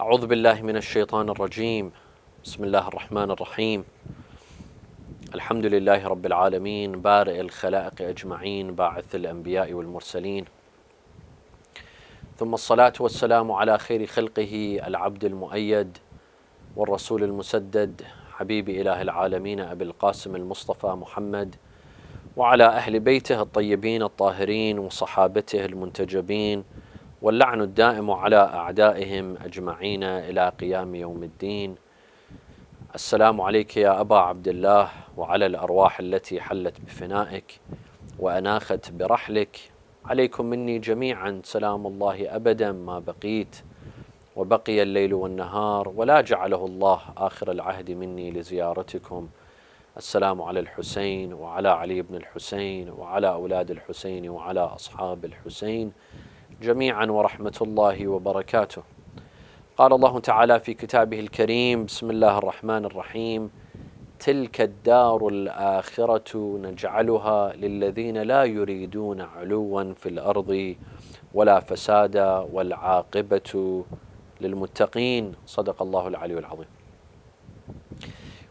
أعوذ بالله من الشيطان الرجيم. بسم الله الرحمن الرحيم. الحمد لله رب العالمين، بارئ الخلائق أجمعين، باعث الأنبياء والمرسلين، ثم الصلاة والسلام على خير خلقه العبد المؤيد والرسول المسدد، حبيب إله العالمين أبي القاسم المصطفى محمد، وعلى أهل بيته الطيبين الطاهرين وصحابته المنتجبين، واللعن الدائم على أعدائهم أجمعين إلى قيام يوم الدين. السلام عليك يا أبا عبد الله، وعلى الأرواح التي حلت بفنائك وأناخت برحلك. عليكم مني جميعا سلام الله أبدا ما بقيت، وبقي الليل والنهار، ولا جعله الله آخر العهد مني لزيارتكم. السلام على الحسين وعلى علي بن الحسين وعلى أولاد الحسين وعلى أصحاب الحسين جميعا، ورحمة الله وبركاته. قال الله تعالى في كتابه الكريم: بسم الله الرحمن الرحيم: تلك الدار الآخرة نجعلها للذين لا يريدون علوا في الأرض ولا فسادا والعاقبة للمتقين. صدق الله العلي العظيم.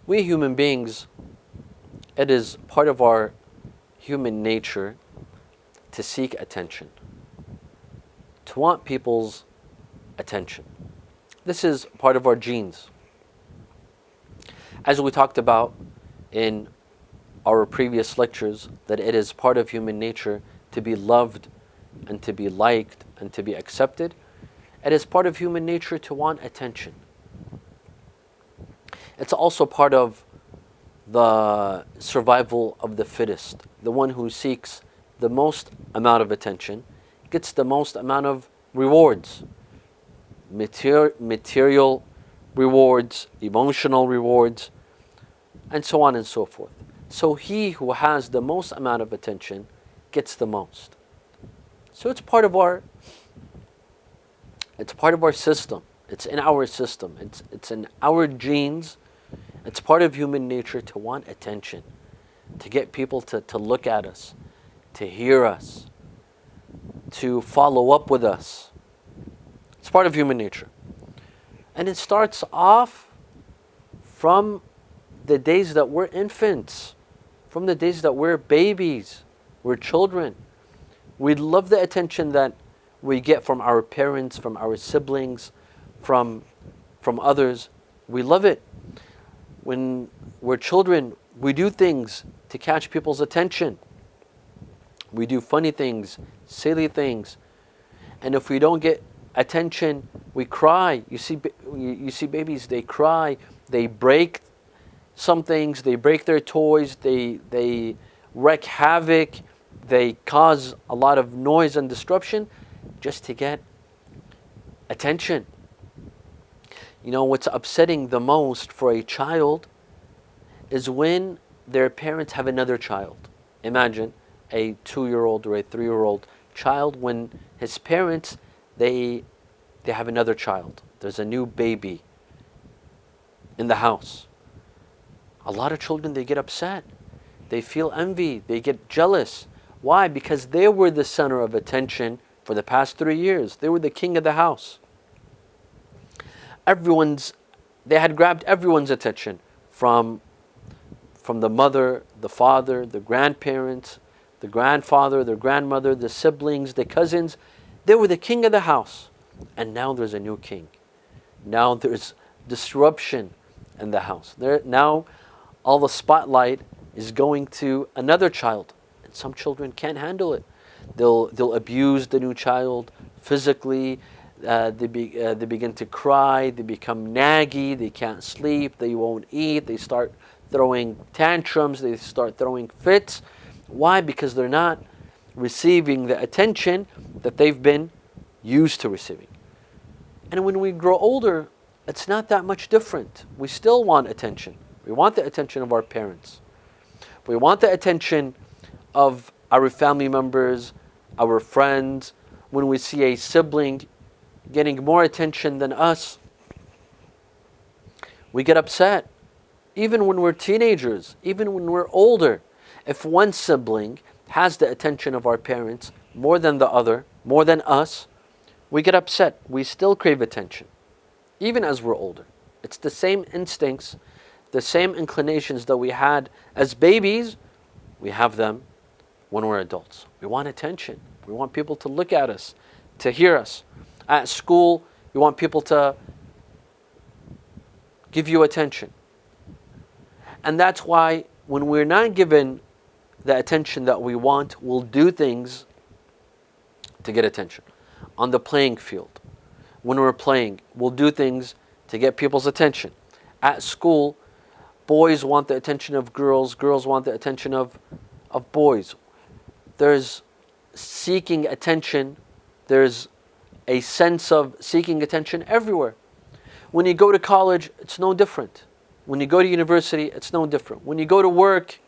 We human beings, it is part of our human nature to seek attention, to want people's attention. This is part of our genes. As we talked about in our previous lectures, that it is part of human nature to be loved and to be liked and to be accepted. It is part of human nature to want attention. It's also part of the survival of the fittest. The one who seeks the most amount of attention gets the most amount of rewards. Material rewards, emotional rewards, and so on and so forth. So he who has the most amount of attention gets the most. So it's part of our system. It's in our system. It's in our genes. It's part of human nature to want attention, to get people to look at us, to hear us, to follow up with us. It's part of human nature. And it starts off from the days that we're infants, from the days that we're babies, we're children. We love the attention that we get from our parents, from our siblings, from others. We love it. When we're children, we do things to catch people's attention. We do funny things, silly things. And if we don't get attention, we cry. You see babies, they cry, they break some things, they break their toys, they wreak havoc, they cause a lot of noise and disruption just to get attention. You know, what's upsetting the most for a child is when their parents have another child. Imagine a 2-year-old or a 3-year-old child, when his parents, they have another child. There's a new baby in the house. A lot of children, they get upset. They feel envy. They get jealous. Why? Because they were the center of attention for the past 3 years. They were the king of the house. They had grabbed everyone's attention, from the mother, the father, the grandparents, the grandfather, the grandmother, the siblings, the cousins. They were the king of the house. And now there's a new king. Now there's disruption in the house. Now all the spotlight is going to another child. And some children can't handle it. They'll abuse the new child physically. They begin to cry. They become naggy. They can't sleep. They won't eat. They start throwing tantrums. They start throwing fits. Why? Because they're not receiving the attention that they've been used to receiving. And when we grow older, it's not that much different. We still want attention. We want the attention of our parents. We want the attention of our family members, our friends. When we see a sibling getting more attention than us, we get upset. Even when we're teenagers, even when we're older, if one sibling has the attention of our parents more than the other, more than us, we get upset. We still crave attention. even as we're older. It's the same instincts, the same inclinations that we had as babies, we have them when we're adults. We want attention. We want people to look at us, to hear us. At school, you want people to give you attention. And that's why when we're not given the attention that we want, we'll do things to get attention. On the playing field, when we're playing, we'll do things to get people's attention. At school, boys want the attention of girls, girls want the attention of boys. There's seeking attention, there's a sense of seeking attention everywhere. When you go to college, it's no different. When you go to university, it's no different. When you go to work,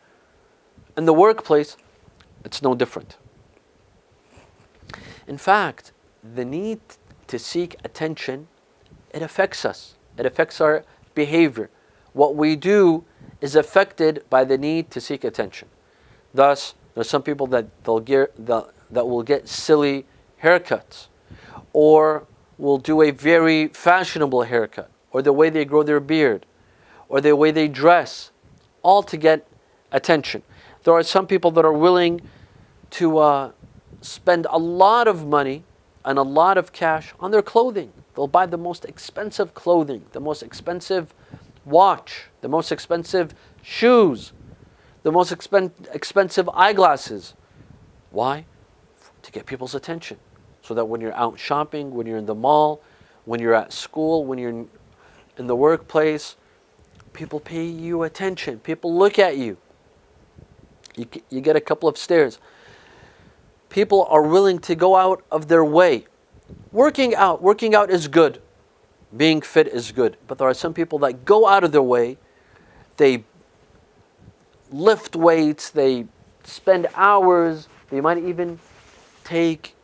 in the workplace, it's no different. In fact, the need to seek attention, it affects us. It affects our behavior. What we do is affected by the need to seek attention. Thus, there's some people that will get silly haircuts, or will do a very fashionable haircut, or the way they grow their beard, or the way they dress, all to get attention. There are some people that are willing to spend a lot of money and a lot of cash on their clothing. They'll buy the most expensive clothing, the most expensive watch, the most expensive shoes, the most expensive eyeglasses. Why? To get people's attention. So that when you're out shopping, when you're in the mall, when you're at school, when you're in the workplace, people pay you attention. People look at you. You get a couple of stares. People are willing to go out of their way. Working out is good. Being fit is good. But there are some people that go out of their way. They lift weights. They spend hours. They might even take,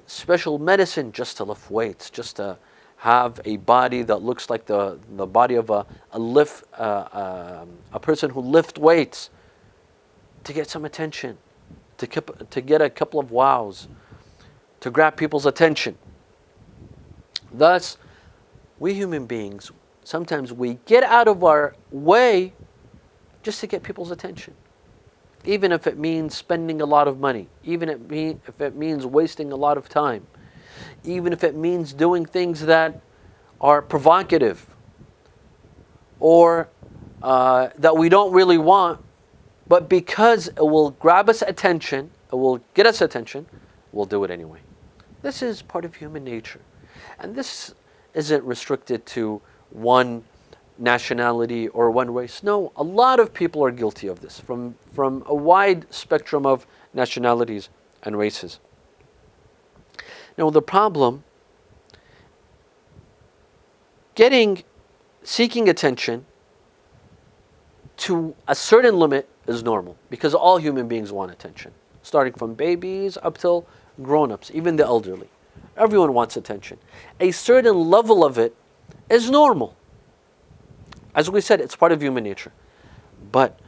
special medicine just to lift weights, just to have a body that looks like the body of a person who lifts weights, to get some attention, to get a couple of wows, to grab people's attention. Thus, we human beings, sometimes we get out of our way just to get people's attention. Even if it means spending a lot of money, even if it means wasting a lot of time, even if it means doing things that are provocative or that we don't really want, but because it will grab us attention, it will get us attention, we'll do it anyway. This is part of human nature. And this isn't restricted to one nationality or one race. No, a lot of people are guilty of this from a wide spectrum of nationalities and races. Now the problem, seeking attention to a certain limit is normal, because all human beings want attention, starting from babies up till grown-ups, even the elderly. Everyone wants attention. A certain level of it is normal. As we said, it's part of human nature. But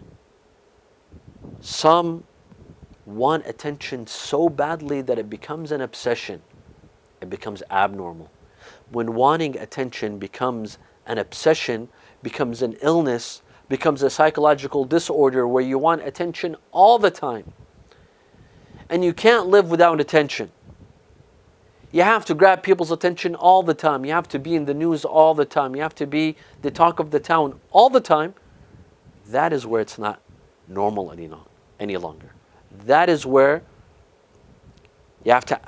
some want attention so badly that it becomes an obsession. It becomes abnormal. When wanting attention becomes an obsession, becomes an illness, becomes a psychological disorder where you want attention all the time. And you can't live without attention. You have to grab people's attention all the time. You have to be in the news all the time. You have to be the talk of the town all the time. That is where it's not normal any longer. That is where you have to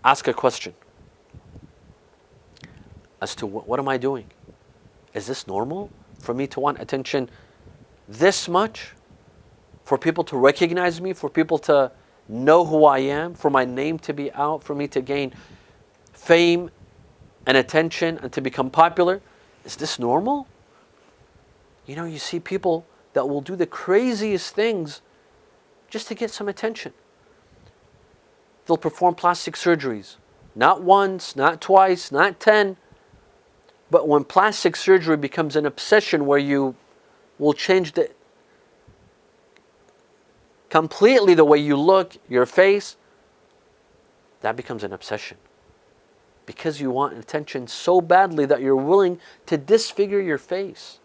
ask a question as to what am I doing? Is this normal for me to want attention this much? For people to recognize me? For people to know who I am? For my name to be out? For me to gain fame and attention and to become popular? Is this normal? You see people that will do the craziest things just to get some attention. They'll perform plastic surgeries. Not once, not twice, not 10. But when plastic surgery becomes an obsession where you will change completely the way you look, your face, that becomes an obsession. because you want attention so badly that you're willing to disfigure your face.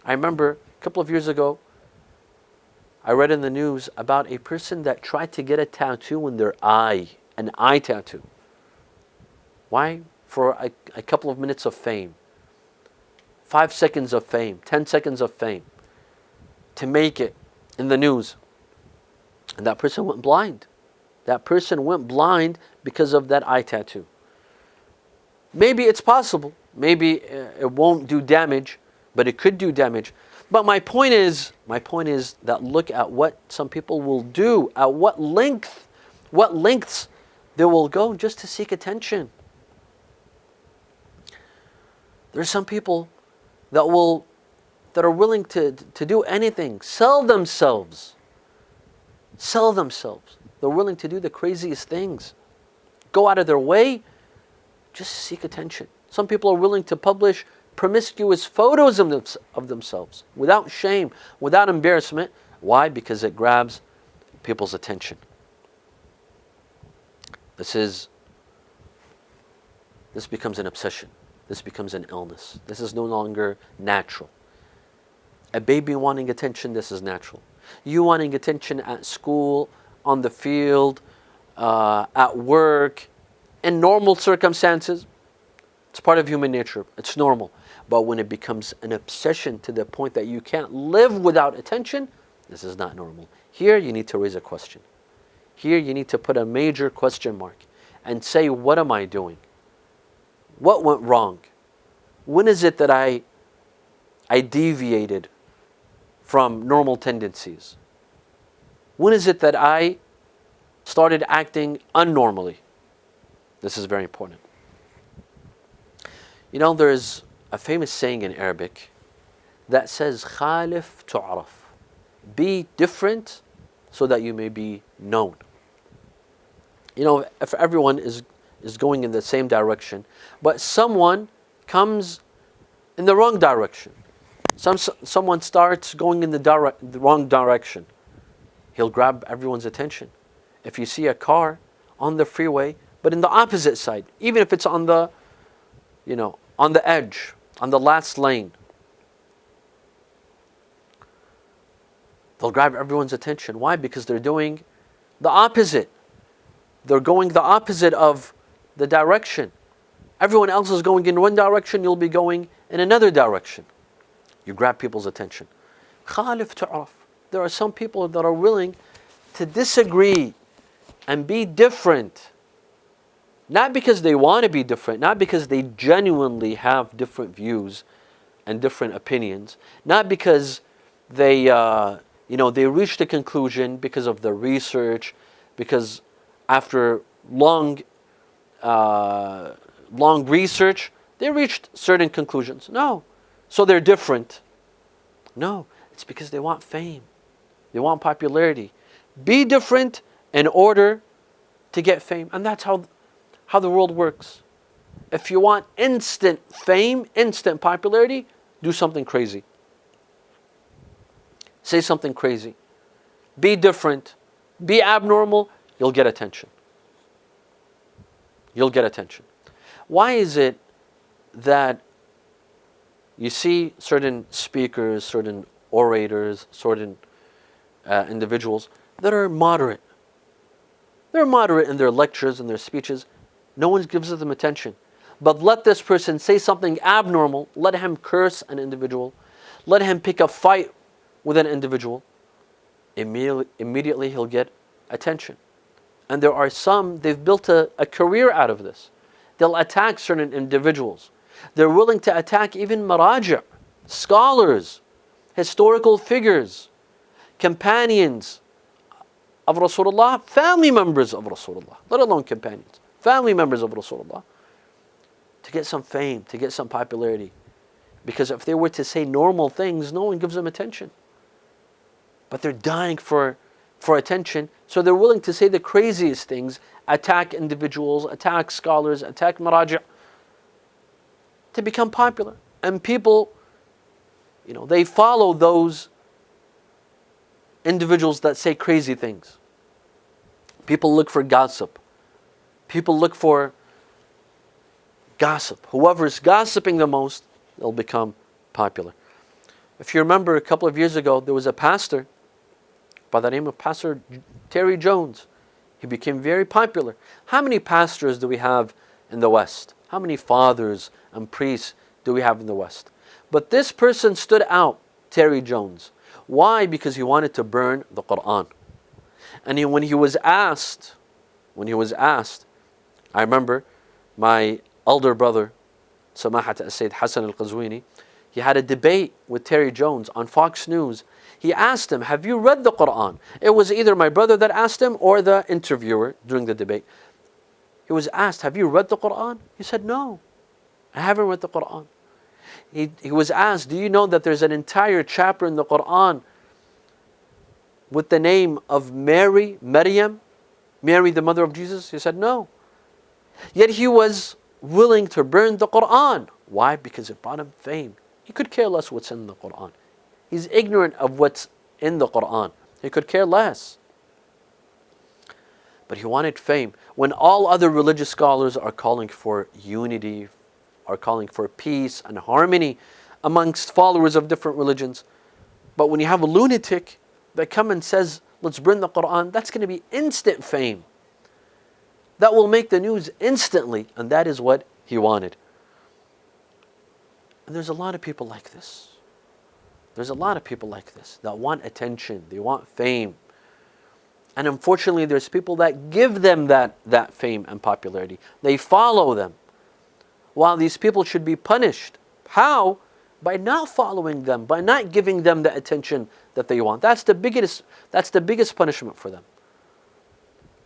I remember a couple of years ago, I read in the news about a person that tried to get a tattoo in their eye, an eye tattoo. Why? For a couple of minutes of fame. 5 seconds of fame, 10 seconds of fame. To make it in the news. And that person went blind. That person went blind because of that eye tattoo. Maybe it's possible. Maybe it won't do damage, but it could do damage. But my point is that look at what some people will do, at what lengths they will go just to seek attention. There's some people that are willing to do anything, sell themselves. They're willing to do the craziest things, go out of their way just to seek attention. Some people are willing to publish promiscuous photos of themselves without shame, without embarrassment. Why? Because it grabs people's attention. This becomes an obsession. This becomes an illness. This is no longer natural. A baby wanting attention, this is natural. You wanting attention at school, on the field, at work, in normal circumstances, it's part of human nature. It's normal. But when it becomes an obsession to the point that you can't live without attention, this is not normal. Here you need to raise a question. Here you need to put a major question mark and say, what am I doing? What went wrong? When is it that I deviated from normal tendencies? When is it that I started acting unnormally? This is very important. You know, there's a famous saying in Arabic that says, "Khalif tu'raf." Be different so that you may be known. You know, if everyone is going in the same direction, but someone comes in the wrong direction, someone starts going in the wrong direction, he'll grab everyone's attention. If you see a car on the freeway, but in the opposite side, even if it's on the edge, on the last lane, they'll grab everyone's attention. Why? Because they're doing the opposite. They're going the opposite of the direction. Everyone else is going in one direction, you'll be going in another direction. You grab people's attention. Khalif tu'raf. There are some people that are willing to disagree and be different. Not because they want to be different, not because they genuinely have different views and different opinions, not because they reached a conclusion because of the research, because after long research, they reached certain conclusions. No. So they're different. No. It's because they want fame. They want popularity. Be different in order to get fame. And that's how the world works. If you want instant fame, instant popularity, do something crazy. Say something crazy. Be different. Be abnormal. You'll get attention. You'll get attention. Why is it that you see certain speakers, certain orators, certain individuals that are moderate? They're moderate in their lectures and their speeches. No one gives them attention. But let this person say something abnormal. Let him curse an individual. Let him pick a fight with an individual. Immediately he'll get attention. And there are some, they've built a career out of this. They'll attack certain individuals. They're willing to attack even maraja', scholars, historical figures, companions of Rasulullah, family members of Rasulullah, let alone companions, family members of Rasulullah, to get some fame, to get some popularity. Because if they were to say normal things, no one gives them attention. But they're dying for attention, so they're willing to say the craziest things, attack individuals, attack scholars, attack maraja', to become popular. And people, they follow those individuals that say crazy things. People look for gossip. People look for Gossip. Whoever's gossiping the most, they'll become popular. If you remember, a couple of years ago, there was a pastor by the name of Pastor Terry Jones. He became very popular. How many pastors do we have in the West? How many fathers and priests do we have in the West? But this person stood out, Terry Jones. Why? Because he wanted to burn the Quran. And when he was asked, I remember my elder brother, Samahat Sayyid Hossein Al Qazwini, he had a debate with Terry Jones on Fox News. He asked him, have you read the Quran? It was either my brother that asked him or the interviewer during the debate. He was asked, have you read the Quran? He said, no, I haven't read the Quran. He was asked, do you know that there's an entire chapter in the Quran with the name of Maryam, Mary the mother of Jesus? He said, no. Yet he was willing to burn the Quran. Why? Because it brought him fame. He could care less what's in the Quran. He's ignorant of what's in the Quran. He could care less. But he wanted fame. When all other religious scholars are calling for unity, are calling for peace and harmony amongst followers of different religions. But when you have a lunatic that comes and says, let's burn the Quran, that's going to be instant fame. That will make the news instantly, and that is what he wanted. And there's a lot of people like this. There's a lot of people like this that want attention, they want fame. And unfortunately, there's people that give them that fame and popularity. They follow them. While these people should be punished. How? By not following them, by not giving them the attention that they want. That's the biggest punishment for them.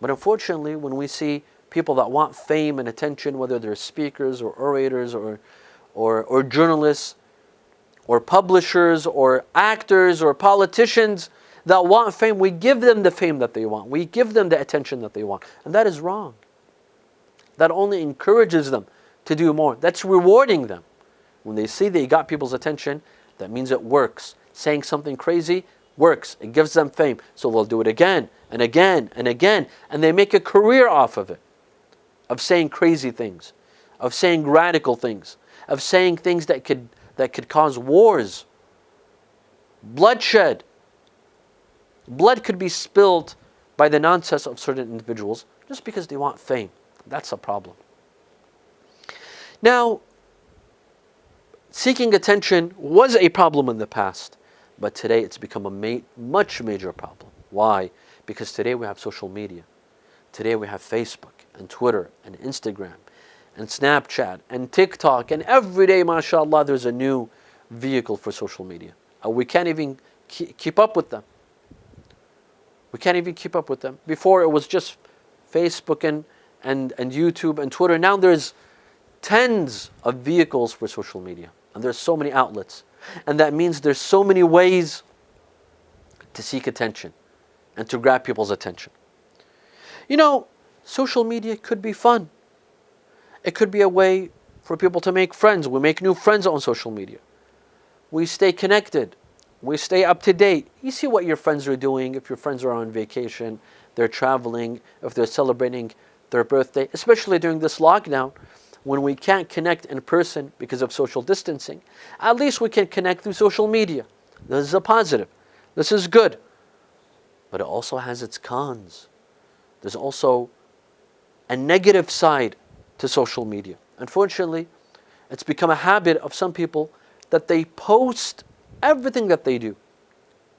But unfortunately, when we see people that want fame and attention, whether they're speakers or orators or journalists or publishers or actors or politicians that want fame, we give them the fame that they want. We give them the attention that they want. And that is wrong. That only encourages them to do more. That's rewarding them. When they see they got people's attention, that means it works. Saying something crazy works. It gives them fame. So they'll do it again and again and again. And they make a career off of it. Of saying crazy things. Of saying radical things. Of saying things that could cause wars. Bloodshed. Blood could be spilled by the nonsense of certain individuals just because they want fame. That's a problem. Now, seeking attention was a problem in the past, but today it's become a much major problem. Why? Because today we have social media. Today we have Facebook and Twitter and Instagram and Snapchat and TikTok, and every day, mashallah, there's a new vehicle for social media. We can't even keep up with them. We can't even keep up with them. Before it was just Facebook and YouTube and Twitter. Now there's tens of vehicles for social media. And there's so many outlets. And that means there's so many ways to seek attention and to grab people's attention. You know, social media could be fun. It could be a way for people to make friends. We make new friends on social media. We stay connected. We stay up to date. You see what your friends are doing. If your friends are on vacation, they're traveling, if they're celebrating their birthday, especially during this lockdown, when we can't connect in person because of social distancing, at least we can connect through social media. This is a positive. This is good. But it also has its cons. There's also a negative side to social media. Unfortunately, it's become a habit of some people that they post everything that they do.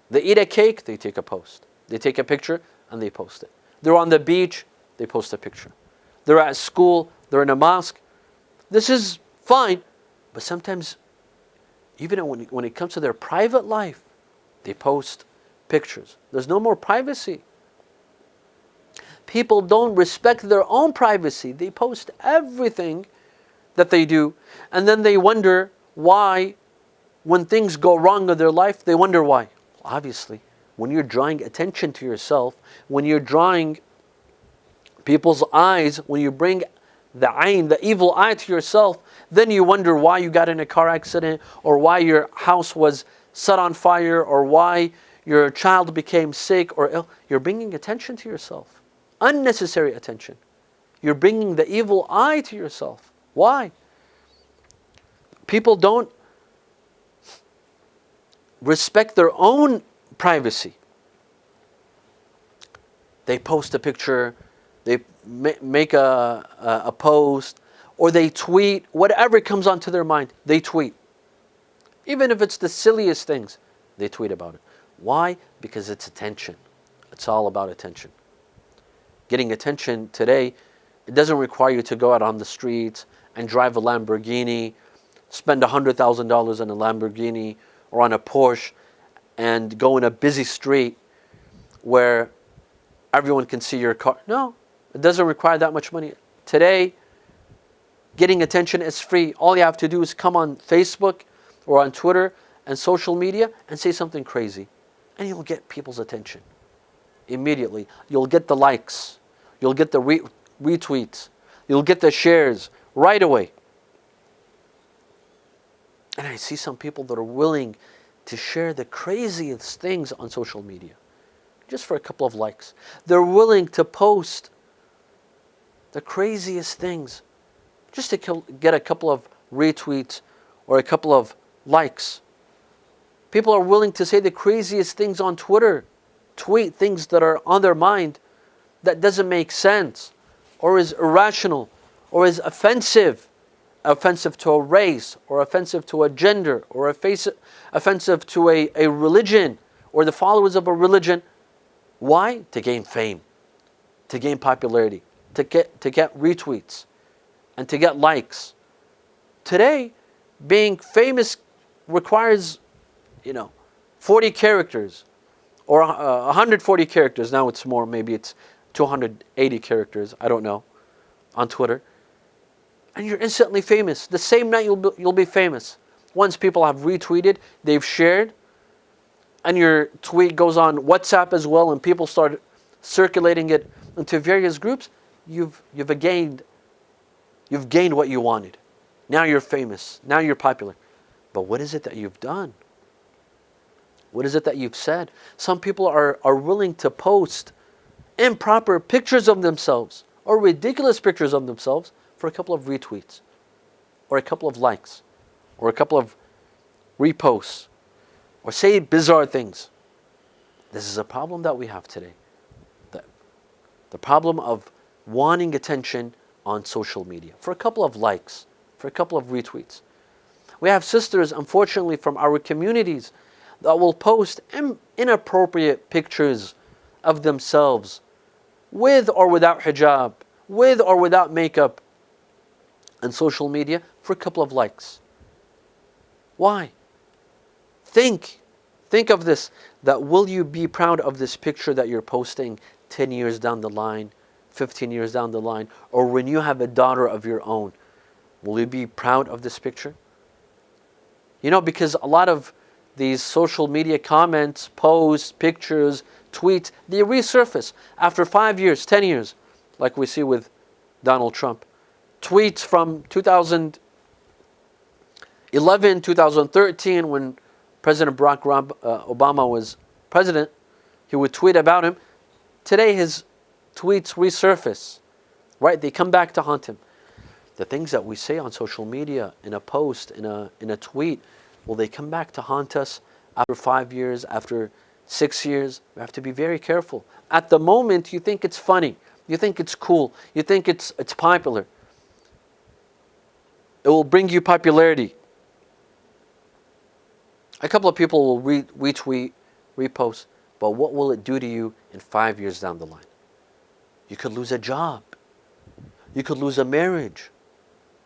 They eat a cake, they take a post. They take a picture and they post it. They're on the beach, they post a picture. They're at school, they're in a mosque. This is fine, but sometimes, even when it comes to their private life, they post pictures. There's no more privacy. People don't respect their own privacy. They post everything that they do, and then they wonder why, when things go wrong in their life, they wonder why. Obviously, when you're drawing attention to yourself, when you're drawing people's eyes, when you bring the ayn, the evil eye to yourself, then you wonder why you got in a car accident, or why your house was set on fire, or why your child became sick or ill. You're bringing attention to yourself. Unnecessary attention. You're bringing the evil eye to yourself. Why? People don't respect their own privacy. They post a picture, they make a post, or they tweet, whatever comes onto their mind, they tweet. Even if it's the silliest things, they tweet about it. Why? Because it's attention. It's all about attention. Getting attention today, it doesn't require you to go out on the streets and drive a Lamborghini, spend $100,000 on a Lamborghini or on a Porsche, and go in a busy street where everyone can see your car. No, it doesn't require that much money. Today, getting attention is free. All you have to do is come on Facebook or on Twitter and social media and say something crazy, and you'll get people's attention immediately. You'll get the likes, you'll get the retweets, you'll get the shares right away. And I see some people that are willing to share the craziest things on social media just for a couple of likes. They're willing to post the craziest things just to get a couple of retweets or a couple of likes. People are willing to say the craziest things on Twitter, tweet things that are on their mind that doesn't make sense or is irrational or is offensive to a race or offensive to a gender or offensive to a religion or the followers of a religion. Why? To gain fame, to gain popularity, to get retweets and to get likes. Today, being famous requires 40 characters or 140 characters. Now it's more, maybe it's 280 characters, I don't know, on Twitter. And you're instantly famous. The same night you'll be famous. Once people have retweeted, they've shared, and your tweet goes on WhatsApp as well, and people start circulating it into various groups, you've gained what you wanted. Now you're famous. Now you're popular. But what is it that you've done? What is it that you've said? Some people are willing to post improper pictures of themselves or ridiculous pictures of themselves for a couple of retweets or a couple of likes or a couple of reposts or say bizarre things. This is a problem that we have today. The problem of wanting attention on social media for a couple of likes, for a couple of retweets. We have sisters, unfortunately, from our communities that will post inappropriate pictures of themselves with or without hijab, with or without makeup, on social media for a couple of likes. Why? Think of this, that will you be proud of this picture that you're posting 10 years down the line, 15 years down the line, or when you have a daughter of your own? Will you be proud of this picture? Because a lot of these social media comments, posts, pictures, tweets, they resurface after 5 years, 10 years, like we see with Donald Trump. Tweets from 2011, 2013, when President Barack Obama was president, he would tweet about him. Today his tweets resurface, right? They come back to haunt him. The things that we say on social media, in a post, in a tweet, will they come back to haunt us after 5 years, after 6 years? We have to be very careful. At the moment, you think it's funny, you think it's cool, you think it's popular. It will bring you popularity. A couple of people will retweet, repost, but what will it do to you in 5 years down the line? You could lose a job. You could lose a marriage.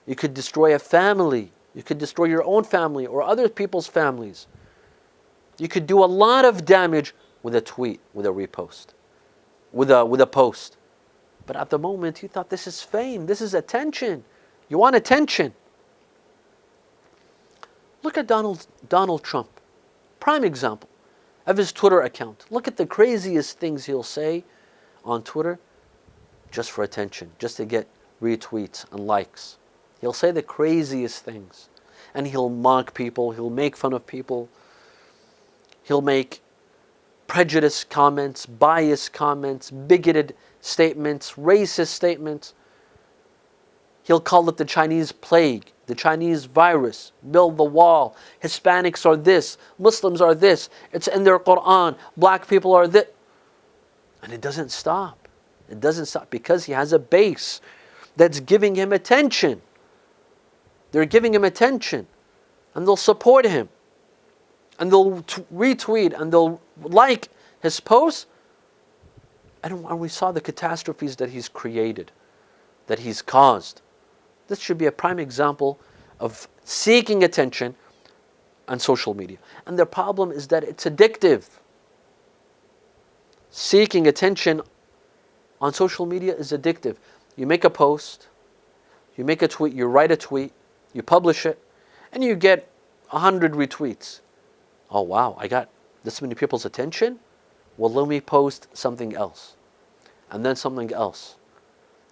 You could destroy a family. You could destroy your own family or other people's families. You could do a lot of damage with a tweet, with a repost, with a post. But at the moment, you thought this is fame, this is attention. You want attention. Look at Donald Trump, prime example of his Twitter account. Look at the craziest things he'll say on Twitter just for attention, just to get retweets and likes. He'll say the craziest things, and he'll mock people, he'll make fun of people, he'll make prejudiced comments, biased comments, bigoted statements, racist statements. He'll call it the Chinese plague, The Chinese virus, build the wall. Hispanics are this, Muslims are this. It's in their Quran. Black people are this. And it doesn't stop. It doesn't stop because he has a base that's giving him attention. They're giving him attention. And they'll support him. And they'll retweet and they'll like his posts. And we saw the catastrophes that he's created, that he's caused. This should be a prime example of seeking attention on social media. And the problem is that it's addictive. Seeking attention on social media is addictive. You make a post, you make a tweet, you write a tweet, you publish it, and you get 100 retweets. Oh wow, I got this many people's attention? Well, let me post something else. And then something else.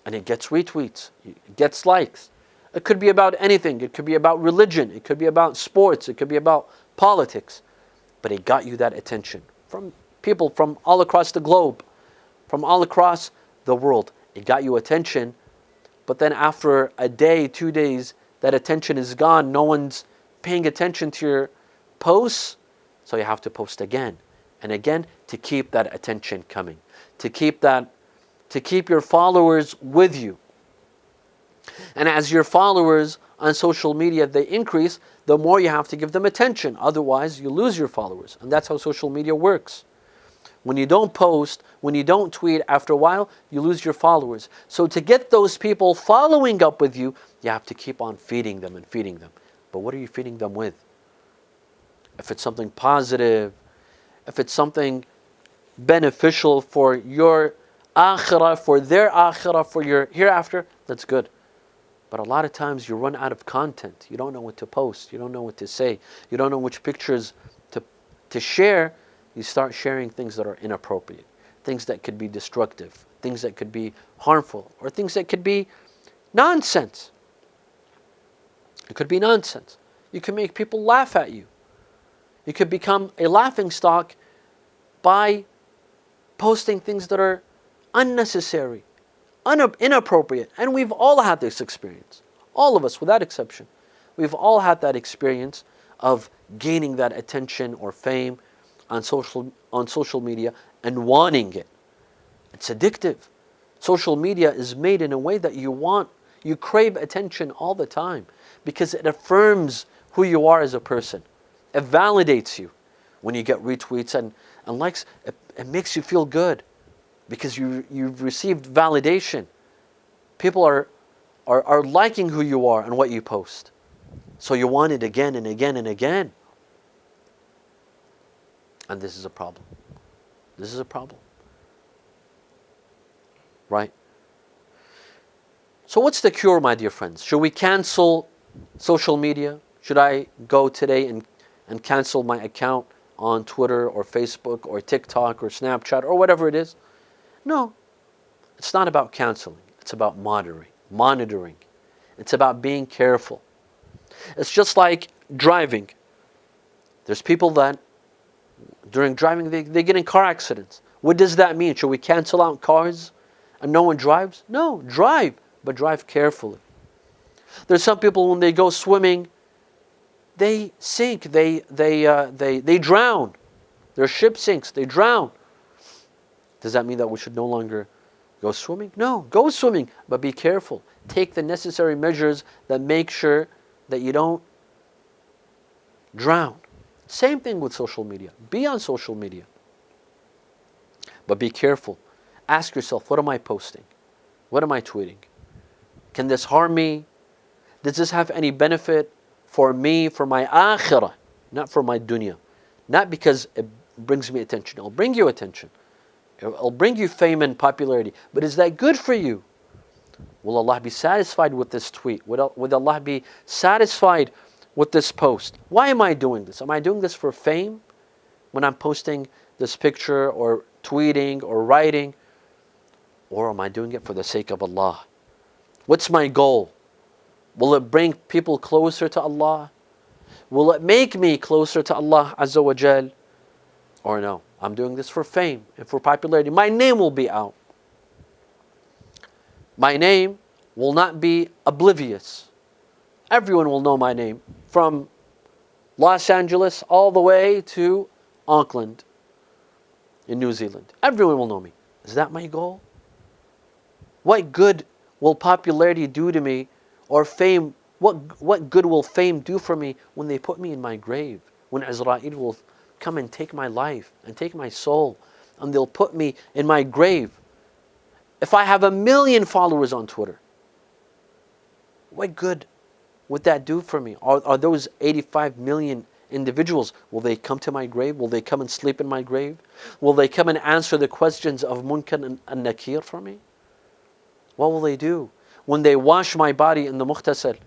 And it gets retweets, it gets likes. It could be about anything. It could be about religion. It could be about sports. It could be about politics. But it got you that attention from people from all across the globe, from all across the world. It got you attention. But then after a day, 2 days, that attention is gone. No one's paying attention to your posts. So you have to post again and again to keep that attention coming. To keep your followers with you. And as your followers on social media, they increase, the more you have to give them attention. Otherwise, you lose your followers. And that's how social media works. When you don't post, when you don't tweet, after a while, you lose your followers. So to get those people following up with you, you have to keep on feeding them and feeding them. But what are you feeding them with? If it's something positive, if it's something beneficial for your akhirah, for their akhirah, for your hereafter, that's good. But a lot of times you run out of content. You don't know what to post. You don't know what to say. You don't know which pictures to share. You start sharing things that are inappropriate, things that could be destructive, things that could be harmful, or things that could be nonsense. It could be nonsense. You can make people laugh at you. You could become a laughingstock by posting things that are unnecessary, inappropriate. And we've all had this experience. All of us, without exception. We've all had that experience of gaining that attention or fame on social media and wanting it. It's addictive. Social media is made in a way that you crave attention all the time because it affirms who you are as a person. It validates you. When you get retweets and likes, it makes you feel good. Because you've received validation. People are liking who you are and what you post. So you want it again and again and again. And this is a problem. This is a problem. Right? So what's the cure, my dear friends? Should we cancel social media? Should I go today and cancel my account on Twitter or Facebook or TikTok or Snapchat or whatever it is? No, it's not about canceling. It's about monitoring. It's about being careful. It's just like driving. There's people that during driving they get in car accidents. What does that mean? Should we cancel out cars and no one drives? No, drive, but drive carefully. There's some people when they go swimming, they sink, they drown. Their ship sinks, they drown. Does that mean that we should no longer go swimming? No, go swimming, but be careful. Take the necessary measures that make sure that you don't drown. Same thing with social media. Be on social media, but be careful. Ask yourself, what am I posting? What am I tweeting? Can this harm me? Does this have any benefit for me, for my akhirah, not for my dunya? Not because it brings me attention. It'll bring you attention. It'll bring you fame and popularity. But is that good for you? Will Allah be satisfied with this tweet? Would Allah be satisfied with this post? Why am I doing this? Am I doing this for fame when I'm posting this picture or tweeting or writing? Or am I doing it for the sake of Allah? What's my goal? Will it bring people closer to Allah? Will it make me closer to Allah Azza wa Jal? Or no, I'm doing this for fame and for popularity. My name will be out. My name will not be oblivious. Everyone will know my name, from Los Angeles all the way to Auckland in New Zealand. Everyone will know me. Is that my goal? What good will popularity do to me, or fame? What good will fame do for me when they put me in my grave? When Azrael will come and take my life and take my soul, and they'll put me in my grave. If I have 1 million followers on Twitter, what good would that do for me? Are those 85 million individuals, will they come to my grave? Will they come and sleep in my grave? Will they come and answer the questions of Munkar and Nakir for me? What will they do? When they wash my body in the Mughtasal,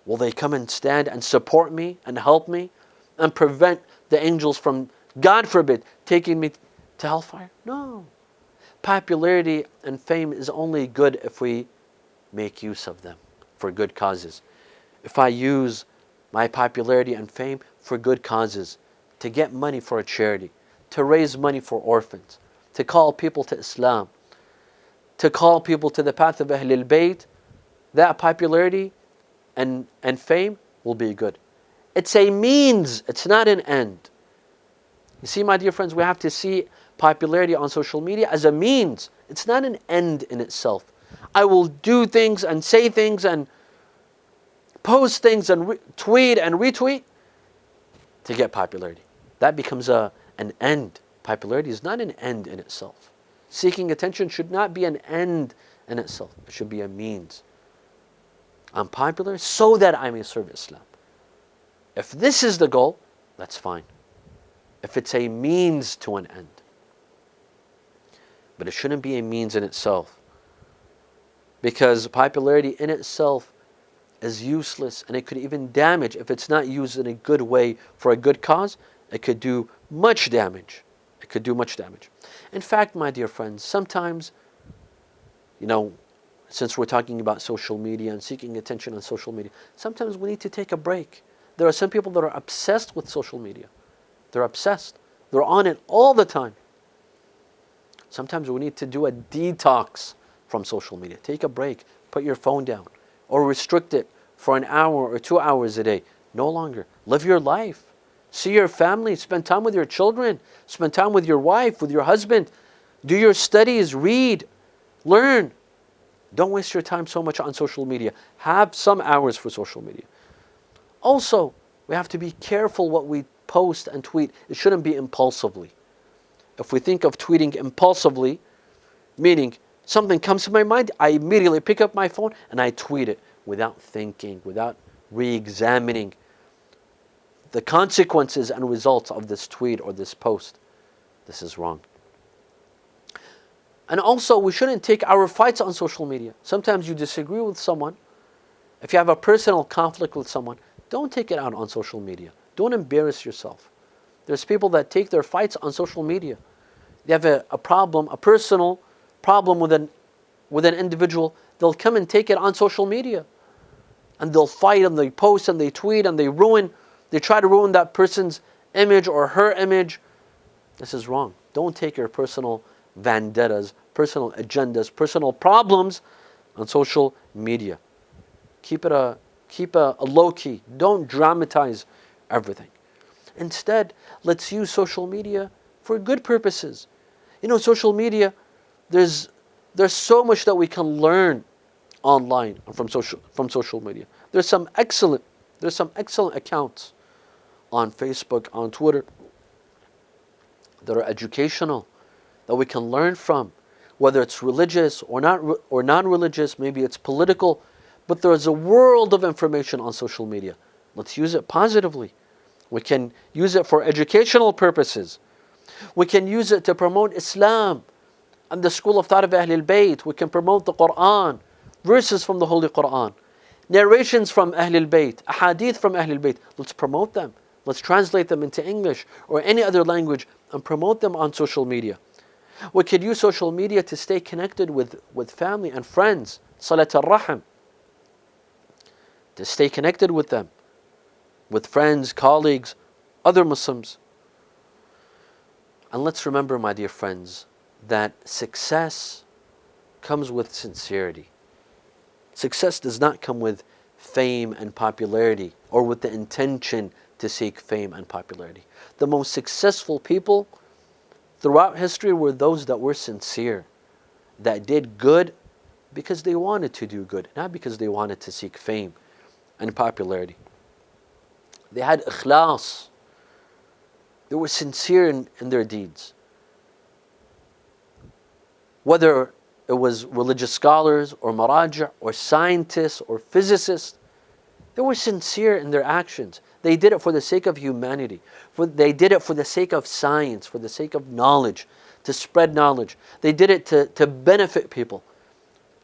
will they come and stand and support me and help me and prevent the angels from, God forbid, taking me to hellfire? No. Popularity and fame is only good if we make use of them for good causes. If I use my popularity and fame for good causes, to get money for a charity, to raise money for orphans, to call people to Islam, to call people to the path of Ahlul Bayt, that popularity and fame will be good. It's a means, it's not an end. You see, my dear friends, we have to see popularity on social media as a means. It's not an end in itself. I will do things and say things and post things and tweet and retweet to get popularity. That becomes an end. Popularity is not an end in itself. Seeking attention should not be an end in itself. It should be a means. I'm popular so that I may serve Islam. If this is the goal, that's fine. If it's a means to an end. But it shouldn't be a means in itself. Because popularity in itself is useless, and it could even damage, if it's not used in a good way for a good cause, it could do much damage. It could do much damage. In fact, my dear friends, sometimes, since we're talking about social media and seeking attention on social media, sometimes we need to take a break. There are some people that are obsessed with social media. They're obsessed. They're on it all the time. Sometimes we need to do a detox from social media. Take a break. Put your phone down. Or restrict it for an hour or 2 hours a day. No longer. Live your life. See your family. Spend time with your children. Spend time with your wife, with your husband. Do your studies. Read. Learn. Don't waste your time so much on social media. Have some hours for social media. Also, we have to be careful what we post and tweet. It shouldn't be impulsively. If we think of tweeting impulsively, meaning something comes to my mind, I immediately pick up my phone and I tweet it without thinking, without re-examining the consequences and results of this tweet or this post. This is wrong. And also, we shouldn't take our fights on social media. Sometimes you disagree with someone. If you have a personal conflict with someone, don't take it out on social media. Don't embarrass yourself. There's people that take their fights on social media. They have a problem, a personal problem with an individual. They'll come and take it on social media. And they'll fight and they post and they tweet and they try to ruin that person's image or her image. This is wrong. Don't take your personal vendettas, personal agendas, personal problems on social media. Keep a low key. Don't dramatize everything. Instead, let's use social media for good purposes. Social media, there's so much that we can learn online from social media. There's some excellent accounts on Facebook, on Twitter, that are educational, that we can learn from, whether it's religious or not or non-religious, maybe it's political, but there's a world of information on social media. Let's use it positively. We can use it for educational purposes. We can use it to promote Islam and the school of thought of Ahlul Bayt. We can promote the Quran, verses from the Holy Quran, narrations from Ahlul Bayt, ahadith from Ahlul Bayt. Let's promote them. Let's translate them into English or any other language and promote them on social media. We could use social media to stay connected with family and friends, salat al-rahim, to stay connected with them, with friends, colleagues, other Muslims. And let's remember, my dear friends, that success comes with sincerity. Success does not come with fame and popularity, or with the intention to seek fame and popularity. The most successful people throughout history were those that were sincere, that did good because they wanted to do good, not because they wanted to seek fame and popularity. They had ikhlas. They were sincere in their deeds. Whether it was religious scholars or maraja or scientists or physicists, they were sincere in their actions. They did it for the sake of humanity. They did it for the sake of science, for the sake of knowledge, to spread knowledge. They did it to benefit people,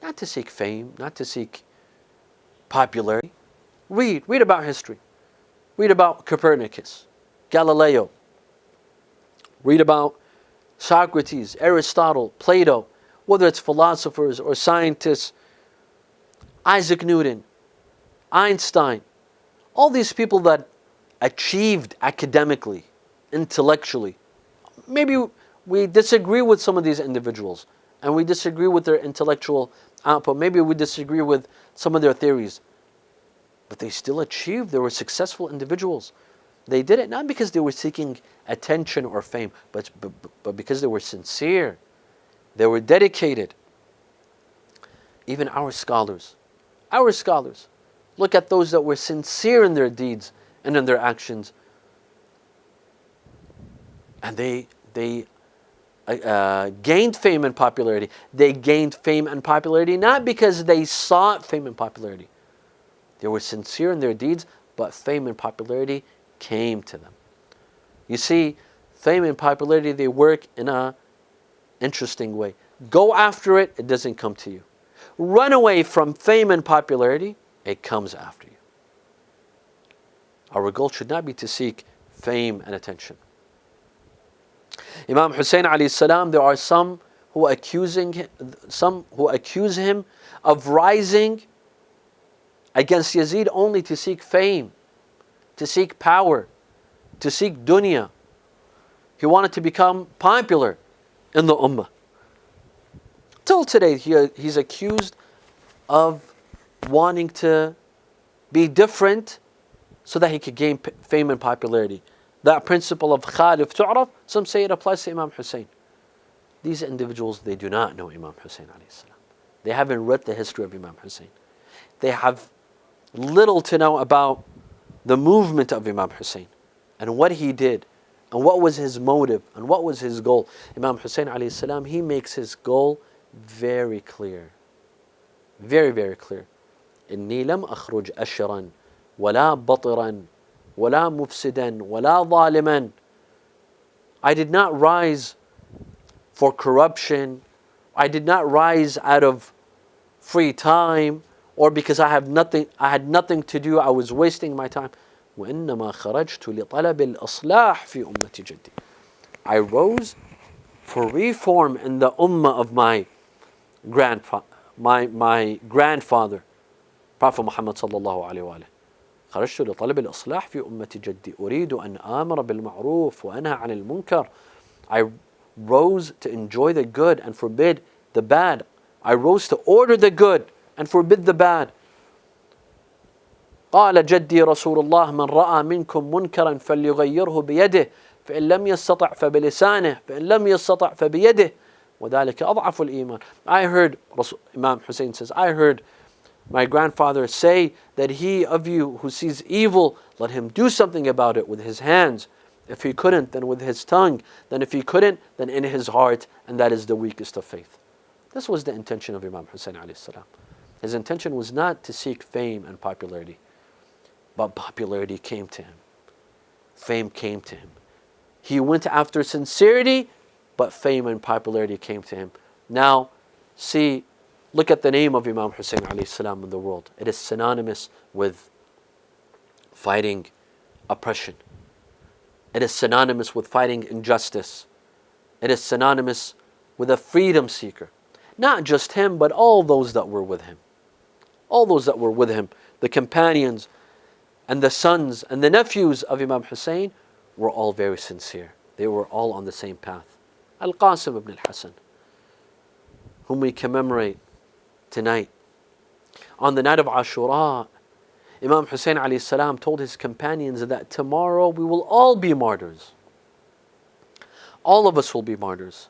not to seek fame, not to seek popularity. Read about history. Read about Copernicus, Galileo. Read about Socrates, Aristotle, Plato, whether it's philosophers or scientists, Isaac Newton, Einstein, all these people that achieved academically, intellectually. Maybe we disagree with some of these individuals and we disagree with their intellectual output. Maybe we disagree with some of their theories. But they still achieved. They were successful individuals. They did it not because they were seeking attention or fame, but because they were sincere. They were dedicated. Even our scholars, look at those that were sincere in their deeds and in their actions. And they gained fame and popularity. They gained fame and popularity not because they sought fame and popularity. They were sincere in their deeds, but fame and popularity came to them. You see, fame and popularity, they work in an interesting way. Go after it, it doesn't come to you. Run away from fame and popularity, it comes after you. Our goal should not be to seek fame and attention. Imam Hussein alayhi salam, there are some who accuse him of rising against Yazid only to seek fame, to seek power, to seek dunya. He wanted to become popular in the ummah. Till today, he's accused of wanting to be different so that he could gain fame and popularity. That principle of khalif tu'raf, some say it applies to Imam Hussein. These individuals, they do not know Imam Hussein alayhi salam. They haven't read the history of Imam Hussein. They have little to know about the movement of Imam Hussein and what he did and what was his motive and what was his goal. Imam Hussein alayhi salam, he makes his goal very clear. Very, very clear. إني لم أخرج أشرا ولا بطرا ولا مفسدا ولا ظالما. I did not rise for corruption. I did not rise out of free time or because I had nothing to do. I was wasting my time. وإنما خرجت لطلب الإصلاح في أمة جدي. I rose for reform in the ummah of my grandfather, Prophet Muhammad sallallahu alaihi wasallam. خرجت لطلب الإصلاح في أمة جدي أريد أن آمر بالمعروف وأنهى عن المنكر. I rose to enjoy the good and forbid the bad. I rose to order the good and forbid the bad. قال جدي رسول الله من رأى منكم منكرا فليغيره بيده فإن لم يستطع فبلسانه فإن لم يستطع فبيده وذلك أضعف الإيمان. I heard, Imam Hussein says, I heard my grandfather say that he of you who sees evil, let him do something about it with his hands. If he couldn't, then with his tongue. Then if he couldn't, then in his heart. And that is the weakest of faith. This was the intention of Imam Hussein alayhi salam. His intention was not to seek fame and popularity. But popularity came to him. Fame came to him. He went after sincerity, but fame and popularity came to him. Now, see, look at the name of Imam Hussein alayhi salam in the world. It is synonymous with fighting oppression. It is synonymous with fighting injustice. It is synonymous with a freedom seeker. Not just him, but all those that were with him. All those that were with him, the companions and the sons and the nephews of Imam Hussein were all very sincere. They were all on the same path. Al-Qasim ibn al-Hasan, whom we commemorate tonight. On the night of Ashura, Imam Hussein alayhi salam told his companions that tomorrow we will all be martyrs. All of us will be martyrs.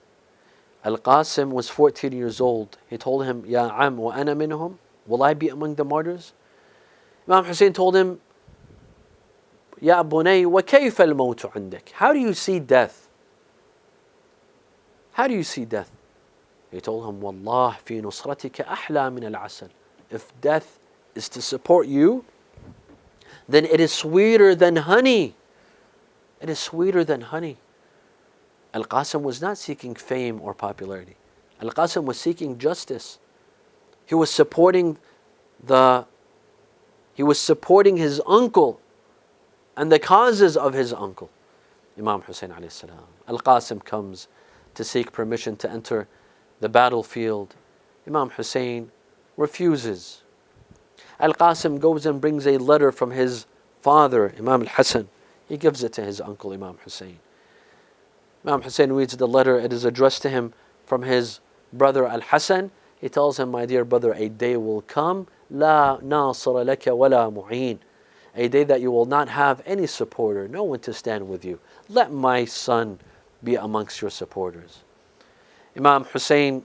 Al-Qasim was 14 years old. He told him, Ya am wa ana minhum, will I be among the martyrs? Imam Hussein told him, Ya bunay wa kayfa al-mawtu indak? How do you see death? How do you see death? He told him, Wallah fi nusratika ahla min al-asal. If death is to support you, then it is sweeter than honey. It is sweeter than honey. Al-Qasim was not seeking fame or popularity. Al-Qasim was seeking justice. He was supporting his uncle and the causes of his uncle, Imam Hussein alayhi salam. Al-Qasim comes to seek permission to enter the battlefield. Imam Hussein refuses. Al-Qasim goes and brings a letter from his father, Imam al-Hassan. He gives it to his uncle, Imam Hussein. Imam Hussein reads the letter. It is addressed to him from his brother Al-Hassan. He tells him, my dear brother, a day will come, La nasara laka wala mu'een. A day that you will not have any supporter, no one to stand with you. Let my son be amongst your supporters. Imam Hussein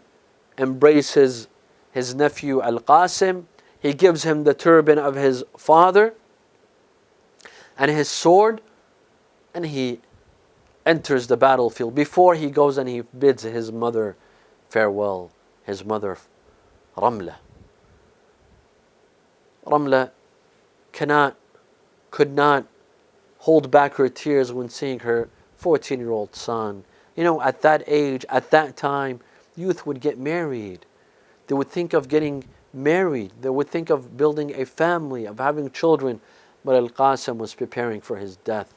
embraces his nephew Al-Qasim. He gives him the turban of his father and his sword, and he enters the battlefield. Before he goes and he bids his mother farewell, his mother Ramla. Ramla could not hold back her tears when seeing her 14-year-old son. You know, at that age, at that time, youth would get married. They would think of getting married. They would think of building a family, of having children. But Al-Qasim was preparing for his death.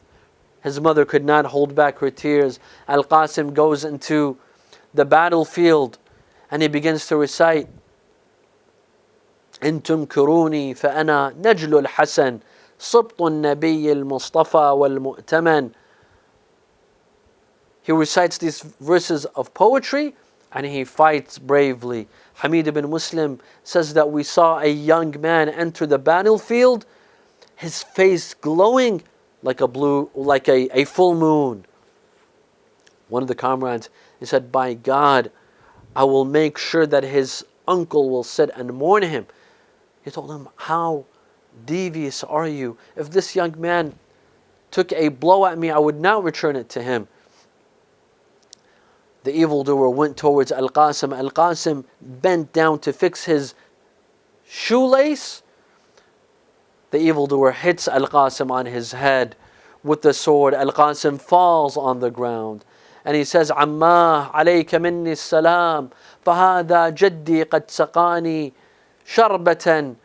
His mother could not hold back her tears. Al-Qasim goes into the battlefield and he begins to recite, إن تنكروني فأنا نجل الحسن صبط النبي المصطفى والمؤتمن. He recites these verses of poetry and he fights bravely. Hamid ibn Muslim says that we saw a young man enter the battlefield, his face glowing like a full moon. One of the comrades, he said, by God, I will make sure that his uncle will sit and mourn him. He told him, how devious are you? If this young man took a blow at me, I would not return it to him. The evildoer went towards Al-Qasim. Al-Qasim bent down to fix his shoelace. The evildoer hits Al-Qasim on his head with the sword. Al-Qasim falls on the ground. And he says, Ammah alayka minni salam, fahada jaddi qad saqani sharbatan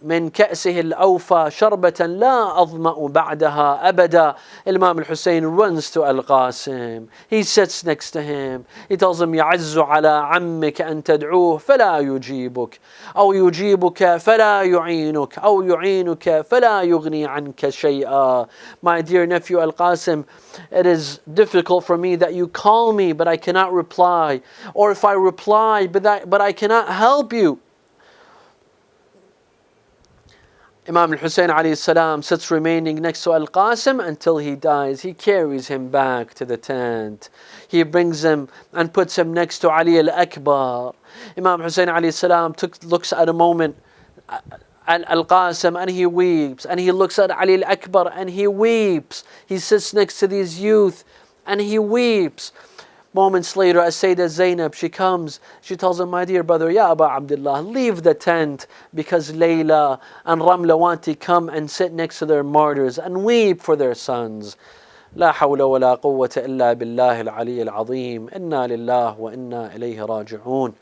من كأسه الأوفى شربة لا أظمأ بعدها أبدا. Imam al-Hussein runs to Al-Qasim. He sits next to him. He tells him, يعز على عمك أن تدعوه فلا يجيبك أو يجيبك فلا يعينك أو يعينك فلا يغني عنك شيئا. My dear nephew Al-Qasim, it is difficult for me that you call me but I cannot reply, or if I reply but I cannot help you. Imam al-Hussein alayhi salam sits remaining next to Al-Qasim until he dies. He carries him back to the tent. He brings him and puts him next to Ali al-Akbar. Imam Hussein alayhi salam looks at a moment at Al-Qasim and he weeps. And he looks at Ali al-Akbar and he weeps. He sits next to these youth and he weeps. Moments later, as Sayyidah Zainab, she comes, she tells him, my dear brother, Ya Aba Abdullah, leave the tent because Layla and Ramla want to come and sit next to their martyrs and weep for their sons. لا حول ولا قوة إلا بالله العلي العظيم إنا لله وإنا إليه راجعون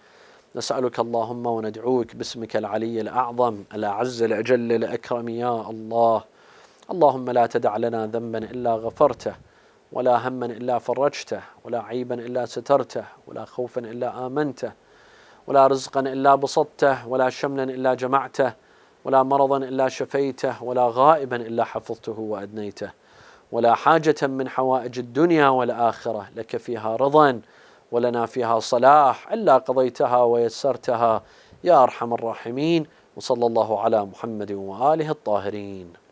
نسألك اللهم وندعوك باسمك العلي الأعظم الأعز الأجل الأكرم يا الله اللهم لا تدع لنا ذنبا إلا غفرته ولا هما إلا فرجته ولا عيبا إلا سترته ولا خوفا إلا آمنته ولا رزقا إلا بسطته ولا شملا إلا جمعته ولا مرضا إلا شفيته ولا غائبا إلا حفظته وأدنيته ولا حاجة من حوائج الدنيا والآخرة لك فيها رضا ولنا فيها صلاح إلا قضيتها ويسرتها يا أرحم الراحمين وصلى الله على محمد وآله الطاهرين.